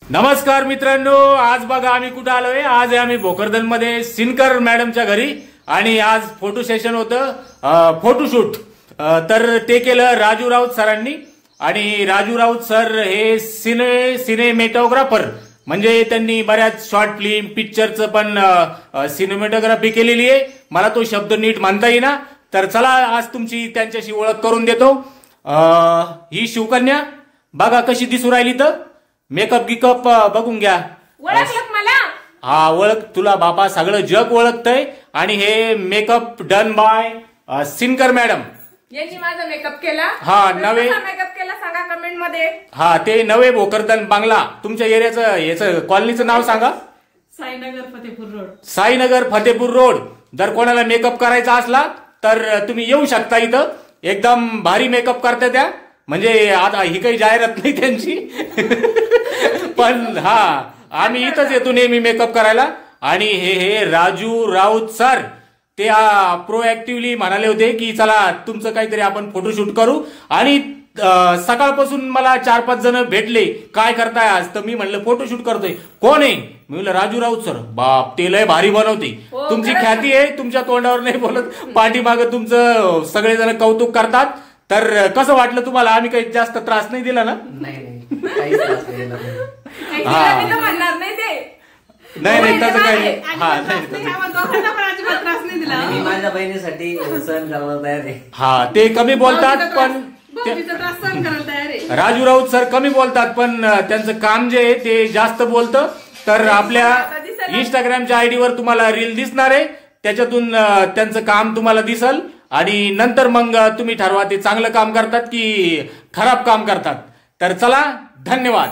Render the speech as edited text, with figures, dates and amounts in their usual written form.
नमस्कार मित्रांनो, आज बघा आम्ही कुठे आलोय। आज आम्ही भोकरदन मध्ये सिनकर मॅडमच्या घरी आणि आज फोटो सेशन होतं, फोटोशूट। तर ते केलं राजू राऊत सरांनी आणि राजू राऊत सर हे सिनेमॅटोग्राफर म्हणजे त्यांनी बऱ्याच शॉर्ट फिल्म पिक्चरचं पण सिनेमॅटोग्राफी केलेली आहे। मला तो शब्द नीट म्हणता येईना, तर चला आज तुमची त्यांच्याशी ओळख करून देतो। ही शिवकन्या बघा कशी दिसू राहिली, तर मेकअप गिकअप बघून घ्या। ओळखलं मला? हा, ओळख तुला बाबा, सगळं जग ओळखतंय। आणि हे makeup done by Sinkar madam यांनी माझा मेकअप केला। हा, नवे मेकअप केला सांगा कमेंट मध्ये। हा, ते नवे भोकरदन बांगला। तुमच्या एरियाचं याचं कॉलनीचं नाव सांगा। साईनगर फतेपूर रोड। साईनगर फतेपूर रोड। जर कोणाला मेकअप करायचा असला तर तुम्ही येऊ शकता इथं। एकदम भारी मेकअप करता त्या, म्हणजे आता ही काही जाहिरात नाही त्यांची पण हा, आम्ही इथंच येतो नेहमी मेकअप करायला। आणि हे राजू राऊत सर ते प्रोएक्टिव्हली म्हणाले होते की चला तुमचं काहीतरी आपण फोटोशूट करू। आणि सकाळपासून मला 4-5 जण भेटले, काय करताय आज? तर मी म्हणलं फोटोशूट करतोय। कोण आहे? मी म्हणलं राजू राऊत सर। बाप, ते लय भारी बनवते, तुमची ख्याती आहे, तुमच्या तोंडावर नाही बोलत, पाठीमागं तुमचं सगळेजण कौतुक करतात। तर कसं वाटलं तुम्हाला? आम्ही काही जास्त त्रास नाही दिला ना? नाही काहीच त्रास नाही दिला। नाही तसं काही मी माझ्या बहिणीसाठी सहन करायला तयार आहे। हा, ते कमी बोलतात पण राजू राऊत सर कमी बोलतात, पण त्यांचं काम जे आहे ते जास्त बोलतं। तर आपल्या इंस्टाग्रामच्या आयडीवर तुम्हाला रील दिसणार आहे, त्याच्यातून त्यांचं काम तुम्हाला दिसल आणि नंतर मग तुम्ही ठरवा ते चांगलं काम करतात की खराब काम करतात। तर चला, धन्यवाद।